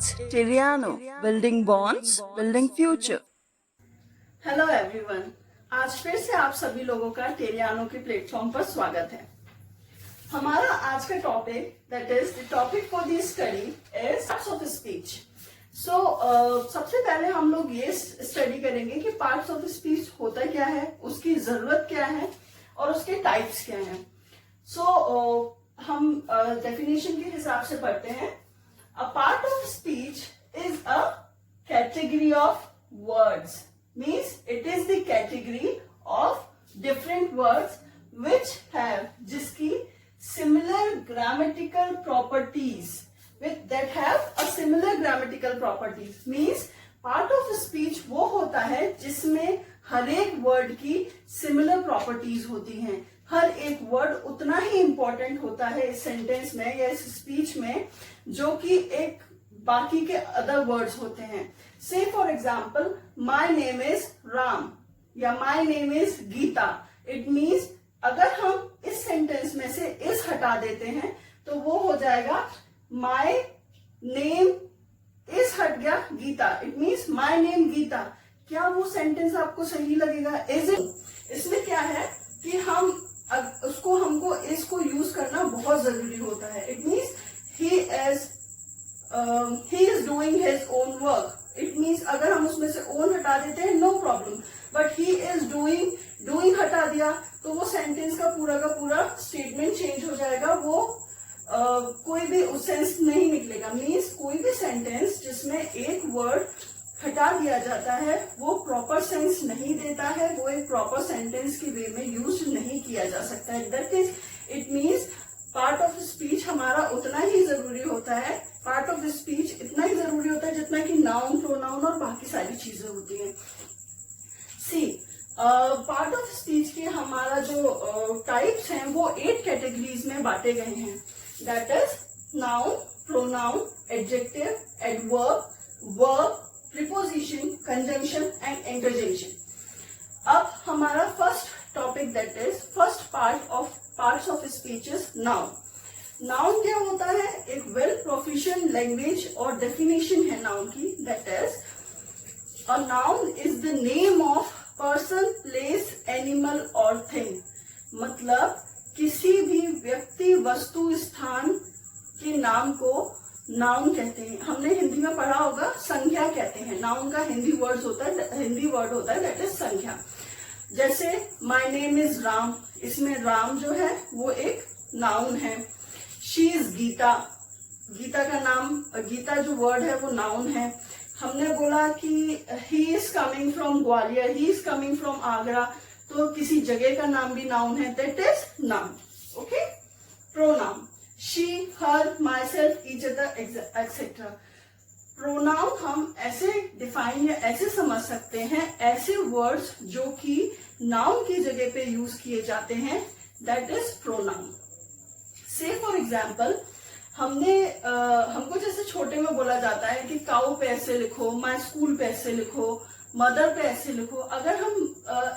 It's Tiriano, building bonds, building future. Hello everyone, आज फिर से आप सभी लोगों का टेरियानो के प्लेटफॉर्म पर स्वागत है। हमारा आज का topic that is the topic for the study is parts of speech. सबसे पहले हम लोग ये स्टडी करेंगे कि पार्ट्स ऑफ स्पीच होता क्या है, उसकी जरूरत क्या है और उसके टाइप्स क्या हैं। हम डेफिनेशन के हिसाब से पढ़ते हैं। A part of speech is a category of words, means it is the category of different words which have जिसकी similar grammatical properties that have a similar grammatical properties means part of speech वो होता है जिसमें हर एक word की similar properties होती हैं। हर एक वर्ड उतना ही important होता है इस सेंटेंस में या इस स्पीच में जो कि एक बाकी के अदर वर्ड्स होते हैं। Say for example my name is Ram या my name is Geeta. It means अगर हम इस सेंटेंस में से इस हटा देते हैं तो वो हो जाएगा माई नेम इज हट गया Gita. It means my name Gita. क्या वो सेंटेंस आपको सही लगेगा? Is it? इसमें क्या है कि हमको इसको यूज करना बहुत जरूरी होता है। It means he is doing his own work. It means अगर हम उसमें से own हटा देते हैं no problem, but he is doing हटा दिया तो वो सेंटेंस का पूरा स्टेटमेंट चेंज हो जाएगा। वो कोई भी सेंस नहीं निकलेगा। मीन्स कोई भी सेंटेंस जिसमें एक वर्ड हटा दिया जाता है वो प्रॉपर सेंस नहीं देता है, वो एक प्रॉपर सेंटेंस के वे में यूज नहीं किया जा सकता है। That is it means part of speech हमारा उतना ही जरूरी होता है। पार्ट ऑफ स्पीच इतना ही जरूरी होता है जितना कि नाउन, प्रोनाउन और बाकी सारी चीजें होती हैं। पार्ट ऑफ स्पीच के हमारा जो टाइप्स हैं वो 8 कैटेगरीज में बांटे गए हैं। That is noun, pronoun, adjective, adverb, verb, preposition, conjunction and interjection. अब हमारा first topic that is first parts of speech is noun. Noun क्या होता है? एक वेल प्रोफिशिएंट लैंग्वेज और डेफिनेशन है नाउन की। That is a noun is the name of person, place, animal और थिंग। मतलब किसी भी व्यक्ति, वस्तु, स्थान के नाम को नाउन कहते हैं। हमने हिंदी में पढ़ा होगा संख्या कहते हैं। नाउन का हिंदी वर्ड होता है दैट इज संख्या। जैसे माई नेम इज राम, इसमें राम जो है वो एक नाउन है। शी इज गीता, गीता का नाम, गीता जो वर्ड है वो नाउन है। हमने बोला कि he is coming from Gwalior, he is coming from Agra, तो किसी जगह का नाम भी नाउन है। That is noun. Okay. Pronoun she, her, my self, each other etcetera. Pronoun हम ऐसे डिफाइन या ऐसे समझ सकते हैं, ऐसे वर्ड्स जो कि नाउन की जगह पे यूज किए जाते हैं। That is pronoun. से फॉर एग्जाम्पल हमको जैसे छोटे में बोला जाता है कि काऊ पे ऐसे लिखो, माई स्कूल पे ऐसे लिखो, मदर पे ऐसे लिखो। अगर हम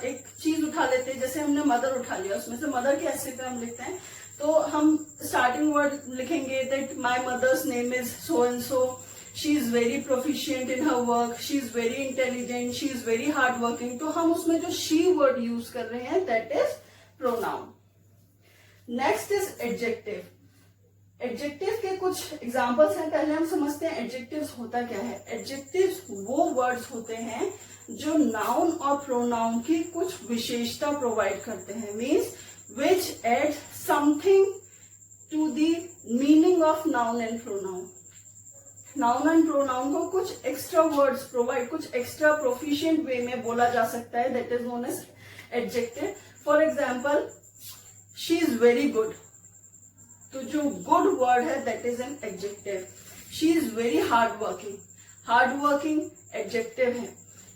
एक चीज उठा लेते हैं, जैसे हमने मदर उठा लिया, उसमें से मदर के ऐसे पे हम लिखते हैं, तो हम स्टार्टिंग वर्ड लिखेंगे that my mother's name is so and so, she is very proficient in her work, she is very intelligent, she is very hard working. तो हम उसमें जो शी वर्ड यूज कर रहे हैं that is pronoun. Next is adjective. Adjective के कुछ examples हैं। पहले हम समझते हैं एडजेक्टिव्स होता क्या है। एडजेक्टिव्स वो वर्ड्स होते हैं जो नाउन और प्रोनाउन की कुछ विशेषता प्रोवाइड करते हैं। Means which add something to the meaning of noun and pronoun. Noun and pronoun को कुछ एक्स्ट्रा वर्ड्स प्रोवाइड, कुछ एक्स्ट्रा प्रोफिशिएंट वे में बोला जा सकता है। That is known as adjective. For example she is very good, तो जो गुड वर्ड है that is an adjective. She is very hard working adjective है।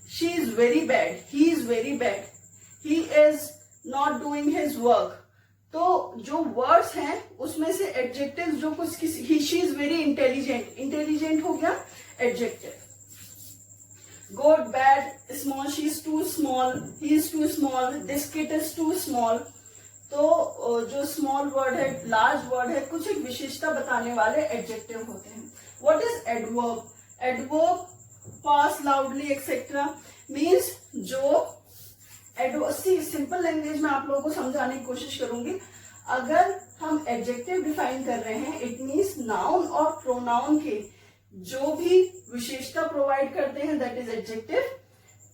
She is very bad, he is very bad, he is not doing his work. तो जो words हैं उसमें से adjective जो कुछ शी इज वेरी इंटेलिजेंट हो गया adjective. Good, bad, small, she is too small, he is too small, this kit is too small. तो जो स्मॉल वर्ड है, लार्ज वर्ड है, कुछ एक विशेषता बताने वाले एडजेक्टिव होते हैं। What is adverb? adverb pass loudly etc. Means जो सिंपल लैंग्वेज में आप लोगों को समझाने की कोशिश करूंगी. अगर हम एडजेक्टिव डिफाइन कर रहे हैं, इट मीन्स नाउन और प्रोनाउन के जो भी विशेषता प्रोवाइड करते हैं, दैट इज एडजेक्टिव.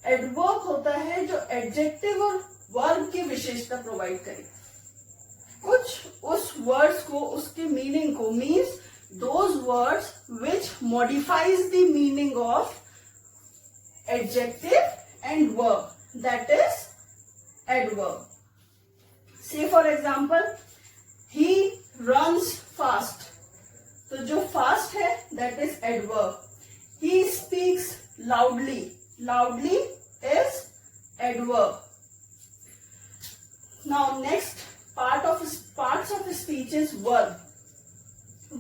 एडवर्ब होता है जो एडजेक्टिव और वर्ब की विशेषता प्रोवाइड करे, कुछ उस वर्ड्स को, उसके मीनिंग को, means those words which modifies the meaning of adjective and verb, that is adverb. Say for example, he runs fast. तो जो fast है that is adverb. He speaks loudly. Loudly is adverb. Now next parts of speech is verb.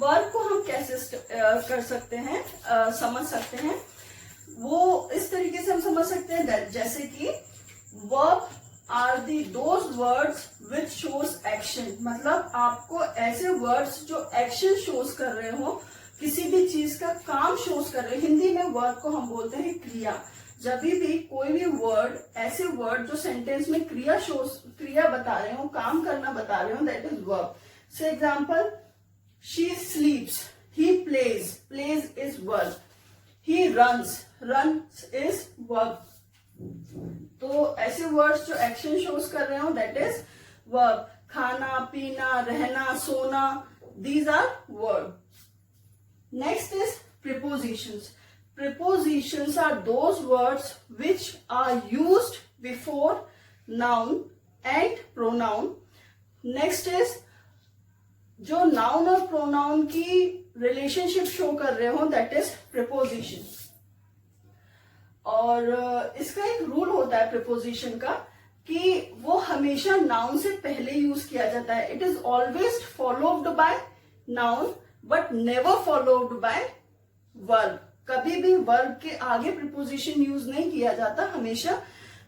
Verb को हम कैसे कर सकते हैं, समझ सकते हैं, वो इस तरीके से हम समझ सकते हैं जैसे कि verb are those words which shows action. मतलब आपको ऐसे वर्ड्स जो एक्शन शोज कर रहे हो, किसी भी चीज का काम शोज कर रहे हो. हिंदी में वर्ड को हम बोलते हैं क्रिया. जब भी कोई भी वर्ड, ऐसे वर्ड जो सेंटेंस में क्रिया बता रहे हो, काम करना बता रहे हो, that is verb. Say example, she sleeps, he plays, plays is verb. He runs, runs is verb. तो ऐसे वर्ड्स जो एक्शन शोज कर रहे हो, दैट इज वर्ब. खाना, पीना, रहना, सोना, these are verb. Next is prepositions. Prepositions are those words which are used before noun and pronoun. Next is जो noun और pronoun की relationship show कर रहे हो, that is preposition. और इसका एक रूल होता है preposition का कि वो हमेशा noun से पहले यूज किया जाता है. It is always followed by noun but never followed by verb. कभी भी वर्ब के आगे प्रीपोजिशन यूज नहीं किया जाता, हमेशा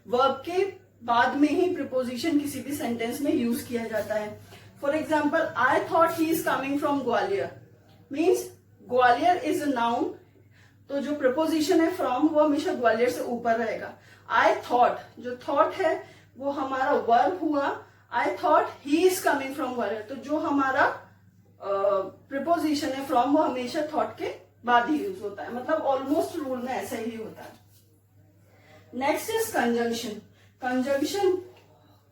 वर्ब के बाद में ही प्रीपोजिशन किसी भी सेंटेंस में यूज किया जाता है. For example, I thought he is coming from Gwalior, means Gwalior is a noun, तो जो प्रीपोजिशन है फ्रॉम वो हमेशा ग्वालियर से ऊपर रहेगा. आई थॉट, जो थॉट है वो हमारा वर्ब हुआ. I thought he is coming from Gwalior, तो जो हमारा प्रीपोजिशन है फ्रॉम वो हमेशा थॉट के बाद ही यूज होता है. मतलब ऑलमोस्ट रूल में ऐसा ही होता है. Next is conjunction. कंजंक्शन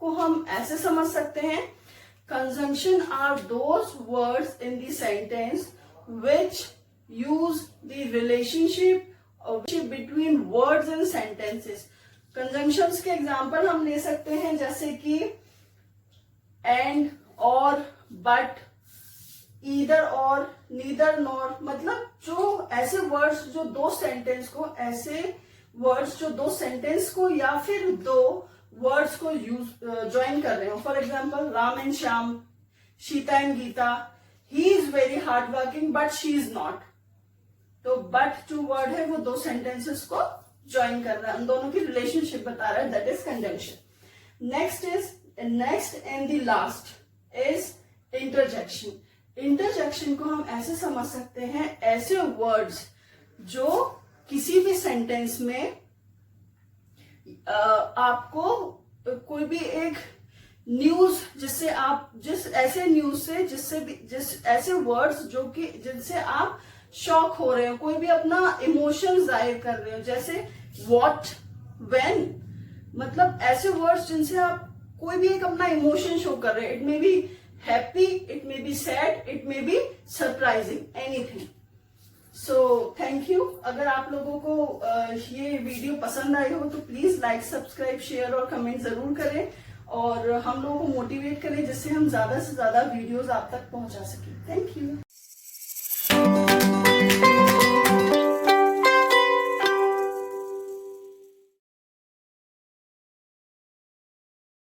को हम ऐसे समझ सकते हैं, conjunction are those words in the sentence which use the relationship between words and sentences. Conjunctions के एग्जांपल हम ले सकते हैं जैसे कि and, or, but, either or, neither nor. मतलब जो ऐसे वर्ड्स जो दो सेंटेंस को, ऐसे वर्ड्स जो दो सेंटेंस को या फिर दो वर्ड्स को यूज ज्वाइन कर रहे हो. For example, Ram and Shyam, Sita and Gita. He is very hard working but she is not. तो बट जो वर्ड है वो दो सेंटेंसेस को ज्वाइन कर रहा है, उन दोनों की रिलेशनशिप बता रहा है, that is conjunction. Next and the last is interjection. Interjection को हम ऐसे समझ सकते हैं, ऐसे वर्ड्स जो किसी भी सेंटेंस में आपको कोई भी एक न्यूज, जिससे आप ऐसे वर्ड्स जो कि जिनसे आप शॉक हो रहे हो, कोई भी अपना इमोशन जाहिर कर रहे हो, जैसे व्हाट, व्हेन. मतलब ऐसे वर्ड्स जिनसे आप कोई भी एक अपना इमोशन शो कर रहे हो. It may be happy, it may be sad, it may be surprising, anything. So thank you. अगर आप लोगों को ये वीडियो पसंद आई हो तो प्लीज लाइक, सब्सक्राइब, शेयर और कमेंट जरूर करें और हम लोगों को मोटिवेट करें जिससे हम ज्यादा से ज्यादा वीडियोस आप तक पहुंचा सकें. Thank you.